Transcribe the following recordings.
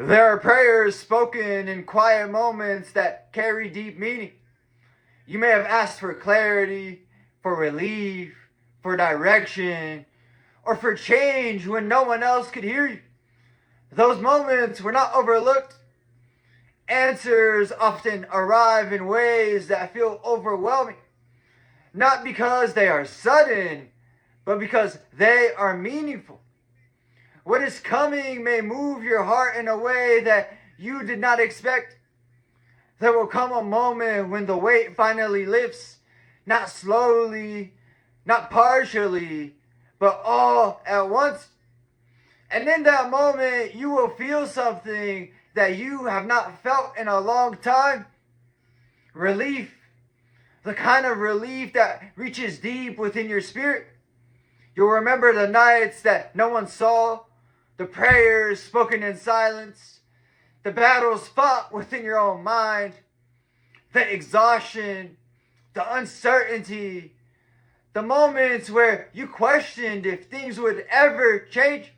There are prayers spoken in quiet moments that carry deep meaning. You may have asked for clarity, for relief, for direction, or for change when no one else could hear you. Those moments were not overlooked. Answers often arrive in ways that feel overwhelming, not because they are sudden, but because they are meaningful. What is coming may move your heart in a way that you did not expect. There will come a moment when the weight finally lifts, not slowly, not partially, but all at once. And in that moment, you will feel something that you have not felt in a long time. Relief. The kind of relief that reaches deep within your spirit. You'll remember the nights that no one saw, the prayers spoken in silence, the battles fought within your own mind, the exhaustion, the uncertainty, the moments where you questioned if things would ever change.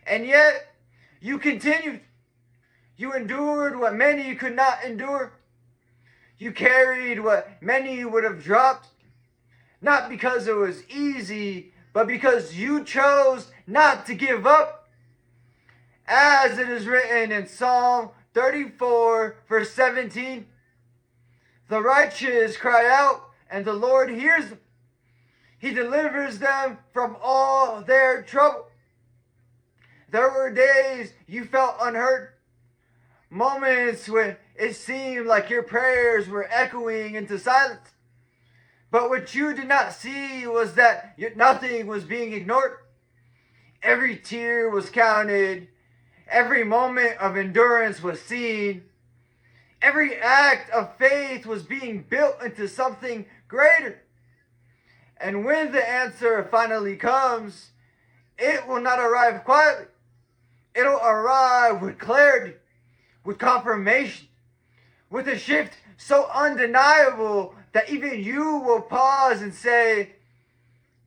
And yet, you continued. You endured what many could not endure. You carried what many would have dropped. Not because it was easy, but because you chose not to give up. As it is written in Psalm 34, verse 17, the righteous cry out, and the Lord hears them. He delivers them from all their trouble. There were days you felt unheard. Moments when it seemed like your prayers were echoing into silence. But what you did not see was that nothing was being ignored. Every tear was counted. Every moment of endurance was seen. Every act of faith was being built into something greater. And when the answer finally comes, it will not arrive quietly. It'll arrive with clarity, with confirmation, with a shift so undeniable that even you will pause and say,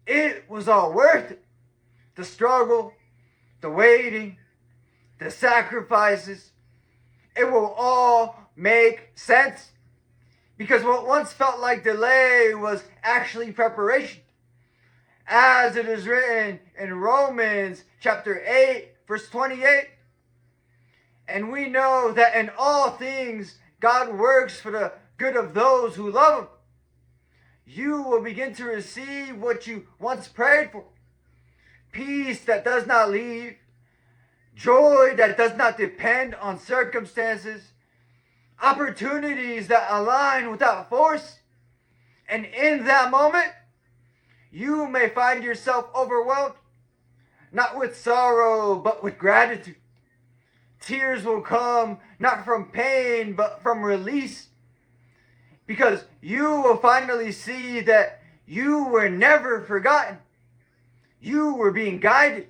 it was all worth it. The struggle, the waiting, the sacrifices, it will all make sense. Because what once felt like delay was actually preparation. As it is written in Romans chapter 8, verse 28. And we know that in all things, God works for the good of those who love Him. You will begin to receive what you once prayed for. Peace that does not leave. Joy that does not depend on circumstances. Opportunities that align without force. And in that moment, you may find yourself overwhelmed. Not with sorrow, but with gratitude. Tears will come not from pain, but from release. Because you will finally see that you were never forgotten. You were being guided.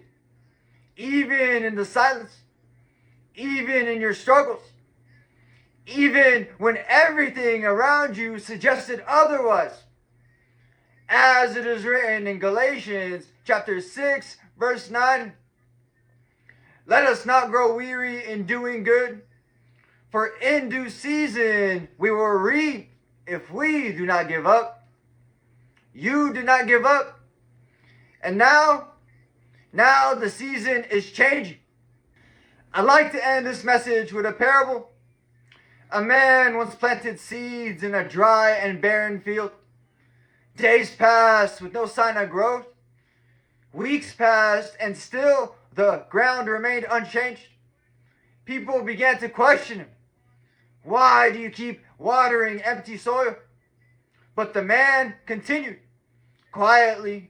Even in the silence. Even in your struggles. Even when everything around you suggested otherwise. As it is written in Galatians chapter 6, verse 9. Let us not grow weary in doing good, for in due season we will reap if we do not give up. You did not give up. And now the season is changing. I'd like to end this message with a parable. A man once planted seeds in a dry and barren field. Days passed with no sign of growth. Weeks passed and still the ground remained unchanged. People began to question him. Why do you keep watering empty soil? But the man continued, quietly,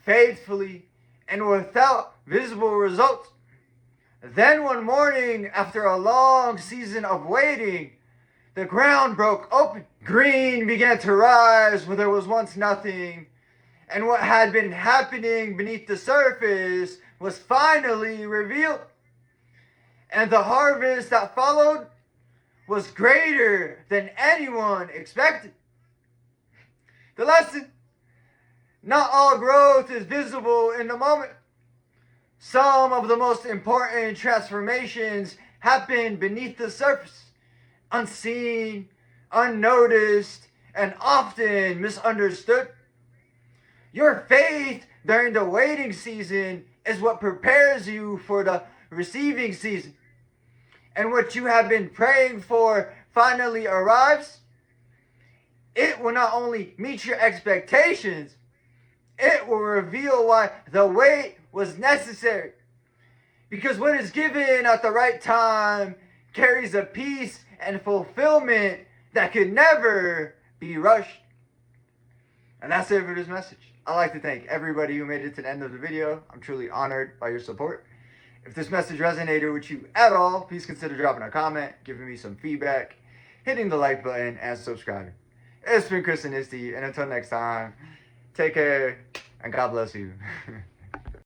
faithfully, and without visible results. Then one morning, after a long season of waiting, the ground broke open. Green began to rise where there was once nothing. And what had been happening beneath the surface was finally revealed. And the harvest that followed was greater than anyone expected. The lesson: not all growth is visible in the moment. Some of the most important transformations happen beneath the surface, unseen, unnoticed, and often misunderstood. Your faith during the waiting season is what prepares you for the receiving season. And what you have been praying for finally arrives. It will not only meet your expectations, it will reveal why the wait was necessary. Because what is given at the right time carries a peace and fulfillment that could never be rushed. And that's it for this message. I'd like to thank everybody who made it to the end of the video. I'm truly honored by your support. If this message resonated with you at all, please consider dropping a comment, giving me some feedback, hitting the like button, and subscribing. It's been ChrisAnesti, and until next time, take care, and God bless you.